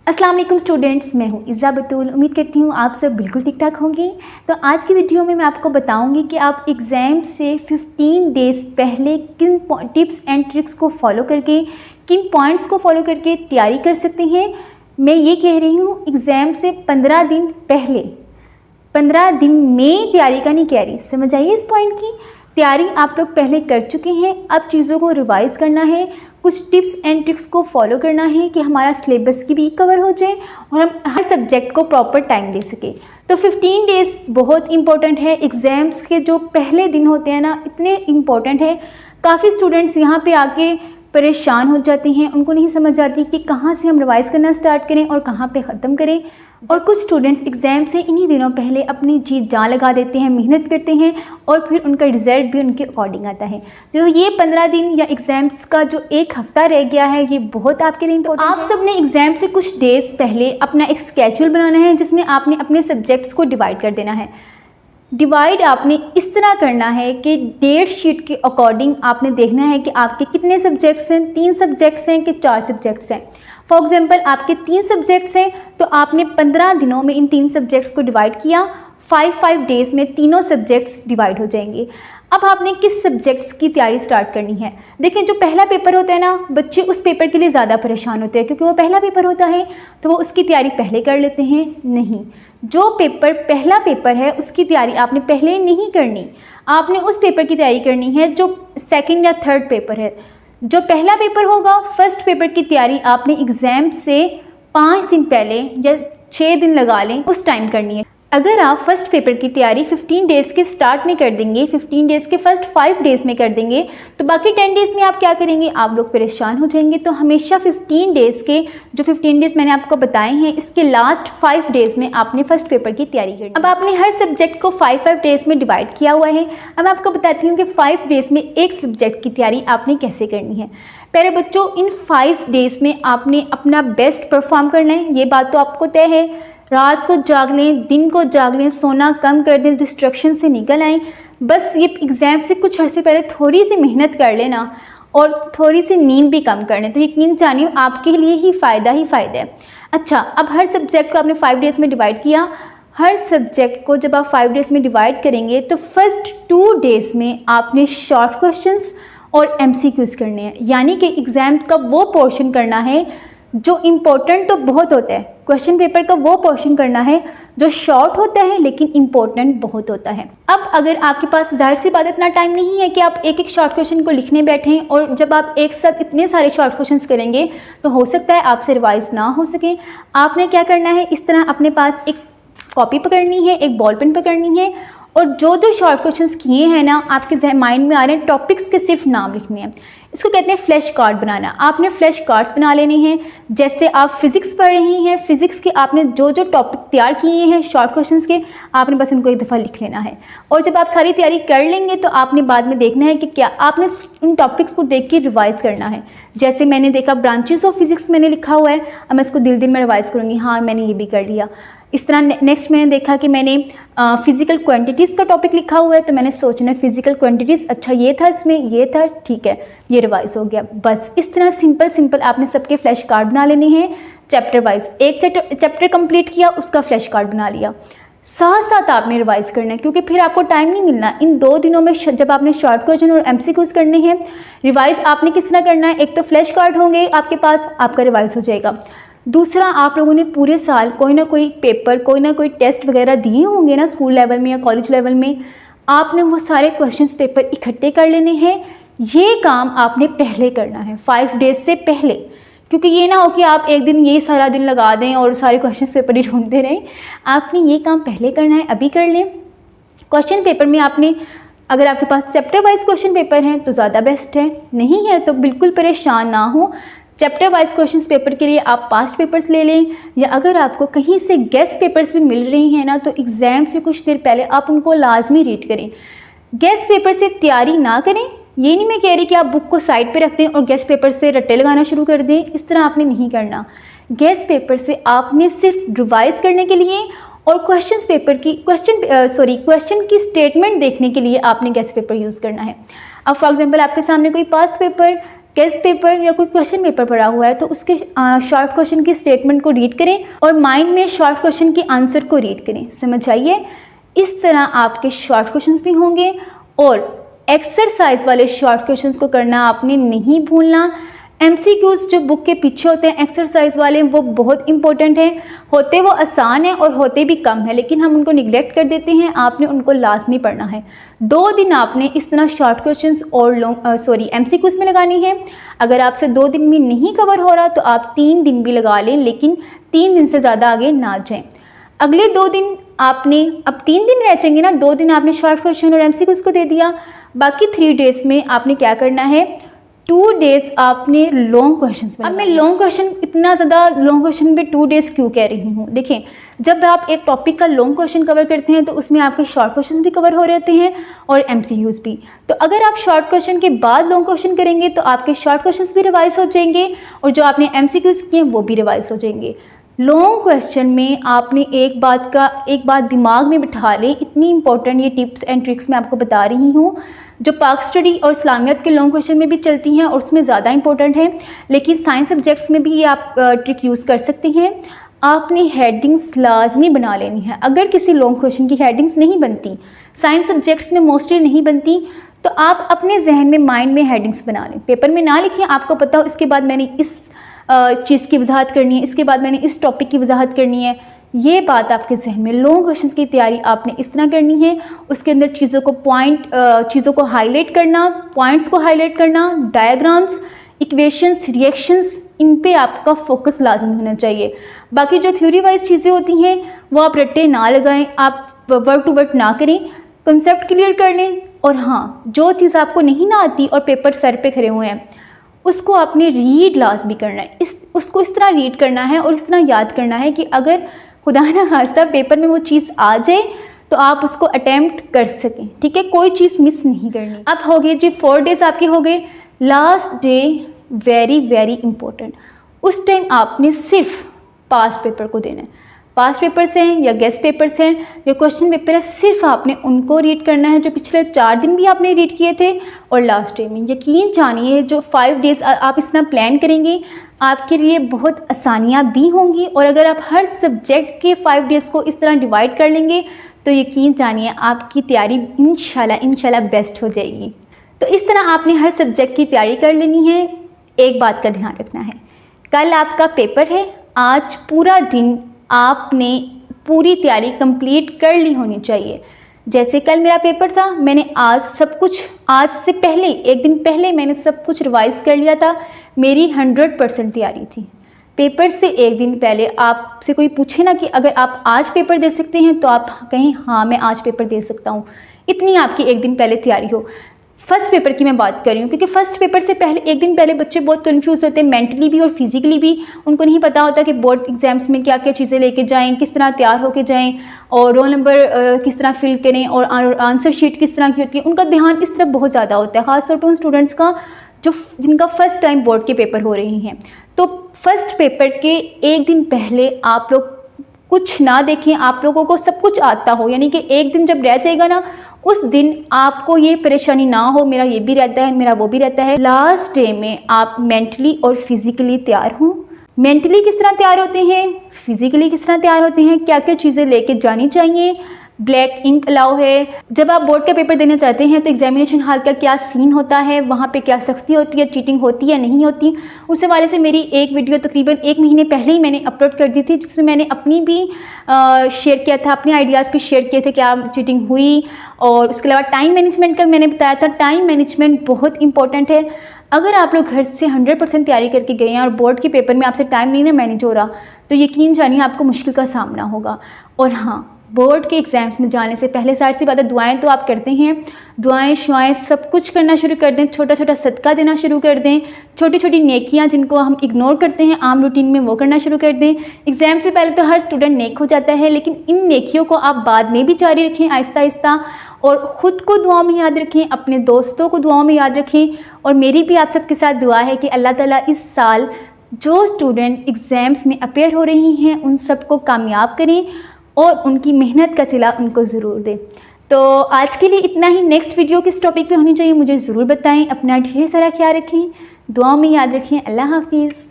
अस्सलाम वालेकुम स्टूडेंट्स, मैं हूँ इज़्ज़ा बतूल। उम्मीद करती हूँ आप सब बिल्कुल ठीक ठाक होंगे। तो आज की वीडियो में मैं आपको बताऊंगी कि आप एग्ज़ाम से 15 डेज़ पहले किन टिप्स एंड ट्रिक्स को फॉलो करके, किन पॉइंट्स को फॉलो करके तैयारी कर सकते हैं। मैं ये कह रही हूँ एग्ज़ाम से 15 दिन पहले, 15 दिन में तैयारी का नहीं कह रही। समझ आइए इस पॉइंट की। तैयारी आप लोग पहले कर चुके हैं, अब चीज़ों को रिवाइज़ करना है, कुछ टिप्स एंड ट्रिक्स को फॉलो करना है कि हमारा सिलेबस की भी कवर हो जाए और हम हर सब्जेक्ट को प्रॉपर टाइम दे सकें। तो 15 डेज़ बहुत इंपॉर्टेंट है। एग्ज़ाम्स के जो पहले दिन होते हैं ना, इतने इम्पॉर्टेंट है। काफ़ी स्टूडेंट्स यहाँ पे आके परेशान हो जाते हैं, उनको नहीं समझ आती कि कहाँ से हम रिवाइज़ करना स्टार्ट करें और कहाँ पे ख़त्म करें। और कुछ स्टूडेंट्स एग्ज़ाम से इन्हीं दिनों पहले अपनी जी जान लगा देते हैं, मेहनत करते हैं और फिर उनका रिज़ल्ट भी उनके अकॉर्डिंग आता है। तो ये 15 दिन या एग्ज़ाम्स का जो एक हफ़्ता रह गया है, ये बहुत आपके लिए इम्पोर्टेंट है। आप सब ने एग्ज़ाम से कुछ डेज़ पहले अपना एक स्केड्यूल बनाना है, जिसमें आपने अपने सब्जेक्ट्स को डिवाइड कर देना है। डिवाइड आपने इस तरह करना है कि डेट शीट के अकॉर्डिंग आपने देखना है कि आपके कितने सब्जेक्ट्स हैं, 3 सब्जेक्ट्स हैं कि 4 सब्जेक्ट्स हैं। फॉर एग्जांपल आपके 3 सब्जेक्ट्स हैं तो आपने 15 दिनों में इन 3 सब्जेक्ट्स को डिवाइड किया, 5 डेज़ में तीनों सब्जेक्ट्स डिवाइड हो जाएंगे। अब आपने किस सब्जेक्ट्स की तैयारी स्टार्ट करनी है। देखें, जो पहला पेपर होता है ना, बच्चे उस पेपर के लिए ज़्यादा परेशान होते हैं क्योंकि वो पहला पेपर होता है, तो वो उसकी तैयारी पहले कर लेते हैं। नहीं, जो पेपर पहला पेपर है उसकी तैयारी आपने पहले नहीं करनी, आपने उस पेपर की तैयारी करनी है जो सेकंड या थर्ड पेपर है। जो पहला पेपर होगा, फर्स्ट पेपर की तैयारी आपने एग्ज़ाम से 5 दिन पहले या 6 दिन लगा लें, उस टाइम करनी है। अगर आप फर्स्ट पेपर की तैयारी 15 डेज़ के स्टार्ट में कर देंगे, 15 डेज़ के फर्स्ट 5 डेज़ में कर देंगे, तो बाकी 10 डेज़ में आप क्या करेंगे, आप लोग परेशान हो जाएंगे। तो हमेशा 15 डेज़ के जो 15 डेज़ मैंने आपको बताए हैं, इसके लास्ट 5 डेज़ में आपने फर्स्ट पेपर की तैयारी करनी है। अब आपने हर सब्जेक्ट को 5 डेज़ में डिवाइड किया हुआ है। अब मैं आपको बताती हूँ कि 5 डेज़ में एक सब्जेक्ट की तैयारी आपने कैसे करनी है। पहले बच्चों, इन 5 डेज़ में आपने अपना बेस्ट परफॉर्म करना है, ये बात तो आपको तय है। रात को जाग लें, दिन को जाग लें, सोना कम कर दें, डिस्ट्रैक्शन से निकल आएँ। बस ये एग्ज़ाम से कुछ अर्से पहले थोड़ी सी मेहनत कर लेना और थोड़ी सी नींद भी कम कर लें, तो यकीन जानिए आपके लिए ही फ़ायदा है। अच्छा, अब हर सब्जेक्ट को आपने 5 डेज़ में डिवाइड किया। हर सब्जेक्ट को जब आप 5 डेज़ में डिवाइड करेंगे तो फर्स्ट 2 डेज़ में आपने शॉर्ट क्वेश्चंस और MCQs करने हैं, यानी कि एग्ज़ाम का वो पोर्शन करना है जो इम्पोर्टेंट तो बहुत होता है। क्वेश्चन पेपर का वो पोर्शन करना है जो शॉर्ट होता है लेकिन इम्पोर्टेंट बहुत होता है। अब अगर आपके पास ज़ाहिर सी बात इतना टाइम नहीं है कि आप एक एक शॉर्ट क्वेश्चन को लिखने बैठें, और जब आप एक साथ इतने सारे शॉर्ट क्वेश्चंस करेंगे तो हो सकता है आपसे रिवाइज ना हो सके। आपने क्या करना है, इस तरह अपने पास एक कॉपी पकड़नी है, एक बॉल पेन पकड़नी है, और जो जो शॉर्ट क्वेश्चंस किए हैं ना, आपके माइंड में आ रहे हैं, टॉपिक्स के सिर्फ नाम लिखने हैं। इसको कहते हैं फ्लैश कार्ड बनाना। आपने फ्लैश कार्ड्स बना लेने हैं। जैसे आप फिज़िक्स पढ़ रही हैं, फिज़िक्स के आपने जो जो टॉपिक तैयार किए हैं शॉर्ट क्वेश्चंस के, आपने बस उनको एक दफ़ा लिख लेना है। और जब आप सारी तैयारी कर लेंगे तो आपने बाद में देखना है कि क्या आपने उन टॉपिक्स को देख के रिवाइज़ करना है। जैसे मैंने देखा ब्रांचेस ऑफ फिज़िक्स मैंने लिखा हुआ है, अब मैं इसको दिल में रिवाइज़ करूँगी, हाँ मैंने ये भी कर लिया। इस तरह नेक्स्ट मैंने देखा कि मैंने फिज़िकल क्वांटिटीज़ का टॉपिक लिखा हुआ है, तो मैंने सोचना फिज़िकल क्वांटिटीज़, अच्छा ये था इसमें, ये था, ठीक है, ये रिवाइज़ हो गया। बस इस तरह सिंपल आपने सबके फ्लैश कार्ड बना लेने हैं चैप्टर वाइज। एक चैप्टर कंप्लीट किया, उसका फ्लैश कार्ड बना लिया। साथ साथ आपने रिवाइज़ करना है क्योंकि फिर आपको टाइम नहीं मिलना। इन 2 दिनों में जब आपने शॉर्ट क्वेश्चन और MCQs करने हैं, रिवाइज़ आपने किस तरह करना है, एक तो फ्लैश कार्ड होंगे आपके पास, आपका रिवाइज़ हो जाएगा। दूसरा, आप लोगों ने पूरे साल कोई ना कोई पेपर, कोई ना कोई टेस्ट वगैरह दिए होंगे ना, स्कूल लेवल में या कॉलेज लेवल में, आपने वो सारे क्वेश्चंस पेपर इकट्ठे कर लेने हैं। ये काम आपने पहले करना है, 5 डेज़ से पहले, क्योंकि ये ना हो कि आप एक दिन ये सारा दिन लगा दें और सारे क्वेश्चंस पेपर ही ढूंढते रहें। आपने ये काम पहले करना है, अभी कर लें। क्वेश्चन पेपर में आपने, अगर आपके पास चैप्टर वाइज क्वेश्चन पेपर हैं तो ज़्यादा बेस्ट है, नहीं है तो बिल्कुल परेशान ना हो। चैप्टर वाइज क्वेश्चन पेपर के लिए आप पास्ट पेपर्स ले लें, या अगर आपको कहीं से गेस्ट पेपर्स भी मिल रही हैं ना, तो एग्ज़ाम से कुछ देर पहले आप उनको लाजमी रीड करें। गेस्ट पेपर से तैयारी ना करें, ये नहीं मैं कह रही कि आप बुक को साइड पे रख दें और गेस्ट पेपर से रट्टे लगाना शुरू कर दें, इस तरह आपने नहीं करना। गेस्ट पेपर से आपने सिर्फ रिवाइज करने के लिए और क्वेश्चन की स्टेटमेंट देखने के लिए आपने गेस्ट पेपर यूज़ करना है। अब फॉर एग्जांपल आपके सामने कोई पास्ट पेपर गेस्ट पेपर या कोई क्वेश्चन पेपर पड़ा हुआ है तो उसके शॉर्ट क्वेश्चन की स्टेटमेंट को रीड करें और माइंड में शॉर्ट क्वेश्चन के आंसर को रीड करें। समझ आइए, इस तरह आपके शॉर्ट क्वेश्चंस भी होंगे और एक्सरसाइज वाले शॉर्ट क्वेश्चंस को करना आपने नहीं भूलना। एमसीक्यूज जो बुक के पीछे होते हैं एक्सरसाइज वाले, वो बहुत इंपॉर्टेंट हैं। होते वो आसान हैं और होते भी कम है, लेकिन हम उनको निगलेक्ट कर देते हैं। आपने उनको लाजमी पढ़ना है। 2 दिन आपने इस तरह शॉर्ट क्वेश्चंस और एमसीक्यूज में लगानी है। अगर आपसे 2 दिन में नहीं कवर हो रहा तो आप 3 दिन भी लगा लें, लेकिन 3 दिन से ज़्यादा आगे ना जाएँ। अगले 2 दिन आपने, अब 3 दिन रह जाएंगे ना, 2 दिन आपने शॉर्ट क्वेश्चन और एमसीक्यूज को दे दिया। बाकी 3 डेज में आपने क्या करना है, 2 डेज आपने लॉन्ग क्वेश्चंस में। अब मैं लॉन्ग क्वेश्चन, इतना ज़्यादा लॉन्ग क्वेश्चन पे 2 डेज क्यों कह रही हूँ? देखें, जब आप एक टॉपिक का लॉन्ग क्वेश्चन कवर करते हैं तो उसमें आपके शॉर्ट क्वेश्चंस भी कवर हो रहे होते हैं और एमसीक्यूज भी। तो अगर आप शॉर्ट क्वेश्चन के बाद लॉन्ग क्वेश्चन करेंगे तो आपके शॉर्ट क्वेश्चंस भी रिवाइज हो जाएंगे और जो आपने एमसीक्यूज किए वो भी रिवाइज हो जाएंगे। लॉन्ग क्वेश्चन में आपने एक बात दिमाग में बिठा लें, इतनी इंपॉर्टेंट ये टिप्स एंड ट्रिक्स मैं आपको बता रही हूँ, जो पाक स्टडी और इस्लामियत के लॉन्ग क्वेश्चन में भी चलती हैं और उसमें ज़्यादा इंपॉर्टेंट है, लेकिन साइंस सब्जेक्ट्स में भी ये आप ट्रिक यूज़ कर सकते हैं। आपने हेडिंग्स लाजमी बना लेनी है। अगर किसी लॉन्ग क्वेश्चन की हेडिंग्स नहीं बनती, साइंस सब्जेक्ट्स में मोस्टली नहीं बनती, तो आप अपने जहन में, माइंड में हेडिंग्स बना लें। पेपर में ना लिखें, आपको पता हो इसके बाद मैंने इस चीज़ की वजाहत करनी है, इसके बाद मैंने इस टॉपिक की वजाहत करनी है। ये बात आपके जहन में, लॉन्ग क्वेश्चंस की तैयारी आपने इस तरह करनी है। उसके अंदर चीज़ों को हाईलाइट करना, पॉइंट्स को हाईलाइट करना, डायग्राम्स, इक्वेशंस, रिएक्शंस, इन पे आपका फोकस लाजमी होना चाहिए। बाकी जो थ्योरी वाइज चीज़ें होती हैं वो आप रट्टे ना लगाएं, आप वर्ड टू वर्ड ना करें, कंसेप्ट क्लियर कर लें। और हाँ, जो चीज़ आपको नहीं ना आती और पेपर सर पे खड़े हुए हैं, उसको आपने रीड लाजमी करना है। उसको इस तरह रीड करना है और इस तरह याद करना है कि अगर खुदा ना खास्ता पेपर में वो चीज़ आ जाए तो आप उसको अटेम्प्ट कर सकें। ठीक है, कोई चीज़ मिस नहीं करनी। अब हो गए जी 4 डेज आपके हो गए। Last day very very important, उस टाइम आपने सिर्फ पास्ट पेपर को देना है। पास्ट पेपर्स हैं या गेस्ट पेपर्स हैं या क्वेश्चन पेपर है, सिर्फ आपने उनको रीड करना है जो पिछले 4 दिन भी आपने रीड किए थे और लास्ट डे में। यकीन जानिए, जो 5 डेज़ आप इस तरह प्लान करेंगे आपके लिए बहुत आसानियाँ भी होंगी। और अगर आप हर सब्जेक्ट के 5 डेज़ को इस तरह डिवाइड कर लेंगे तो यकीन जानिए आपकी तैयारी इंशाल्लाह बेस्ट हो जाएगी। तो इस तरह आपने हर सब्जेक्ट की तैयारी कर लेनी है। एक बात का ध्यान रखना है, कल आपका पेपर है, आज पूरा दिन आपने पूरी तैयारी कंप्लीट कर ली होनी चाहिए। जैसे कल मेरा पेपर था, मैंने आज से पहले, 1 दिन पहले मैंने सब कुछ रिवाइज़ कर लिया था। मेरी 100% तैयारी थी। पेपर से 1 दिन पहले आपसे कोई पूछे ना कि अगर आप आज पेपर दे सकते हैं तो आप कहें हाँ मैं आज पेपर दे सकता हूँ, इतनी आपकी 1 दिन पहले तैयारी हो। फर्स्ट पेपर की मैं बात कर रही हूँ, क्योंकि फर्स्ट पेपर से पहले 1 दिन पहले बच्चे बहुत कंफ्यूज होते हैं, मेंटली भी और फिजिकली भी। उनको नहीं पता होता कि बोर्ड एग्जाम्स में क्या क्या चीज़ें लेके जाएं, किस तरह तैयार होके जाएं और रोल नंबर किस तरह फिल करें और आंसर शीट किस तरह की होती है। उनका ध्यान इस तरफ बहुत ज़्यादा होता है, ख़ासतौर पर उन स्टूडेंट्स का जिनका फर्स्ट टाइम बोर्ड के पेपर हो रहे हैं। तो फर्स्ट पेपर के 1 दिन पहले आप लोग कुछ ना देखें, आप लोगों को सब कुछ आता हो, यानी कि 1 दिन जब रह जाएगा ना, उस दिन आपको ये परेशानी ना हो मेरा ये भी रहता है, मेरा वो भी रहता है। लास्ट डे में आप मेंटली और फिजिकली तैयार हों। मेंटली किस तरह तैयार होते हैं, फिजिकली किस तरह तैयार होते हैं, क्या क्या चीज़ें लेके जानी चाहिए। ब्लैक इंक अलाउ है। जब आप बोर्ड का पेपर देना चाहते हैं तो एग्जामिनेशन हॉल का क्या सीन होता है, वहाँ पे क्या सख्ती होती है, चीटिंग होती है नहीं होती, उस हवाले से मेरी एक वीडियो तकरीबन 1 महीने पहले ही मैंने अपलोड कर दी थी, जिसमें मैंने अपनी भी शेयर किया था, अपने आइडियाज़ भी शेयर किए थे, क्या चीटिंग हुई। और उसके अलावा टाइम मैनेजमेंट का मैंने बताया था। टाइम मैनेजमेंट बहुत इंपॉर्टेंट है। अगर आप लोग घर से 100% तैयारी करके गए हैं और बोर्ड के पेपर में आपसे टाइम नहीं ना मैनेज हो रहा, तो यकीन जानिए आपको मुश्किल का सामना होगा। और हाँ, बोर्ड के एग्ज़ाम्स में जाने से पहले सारी सी बात है, दुआएं तो आप करते हैं, दुआएं शुआएं सब कुछ करना शुरू कर दें, छोटा छोटा सदका देना शुरू कर दें, छोटी छोटी नेकियां जिनको हम इग्नोर करते हैं आम रूटीन में वो करना शुरू कर दें। एग्ज़ाम से पहले तो हर स्टूडेंट नेक हो जाता है, लेकिन इन नेकियों को आप बाद में भी जारी रखें आहिस्ता आहिस्ता। और ख़ुद को दुआओं में याद रखें, अपने दोस्तों को दुआओं में याद रखें। और मेरी भी आप सबके साथ दुआ है कि अल्लाह ताला इस साल जो स्टूडेंट एग्ज़ाम्स में अपेयर हो रही हैं उन सबको कामयाब करें और उनकी मेहनत का सिला उनको ज़रूर दें। तो आज के लिए इतना ही। नेक्स्ट वीडियो किस टॉपिक पे होनी चाहिए मुझे ज़रूर बताएं। अपना ढेर सारा ख्याल रखें। दुआ में याद रखें। अल्लाह हाफिज़।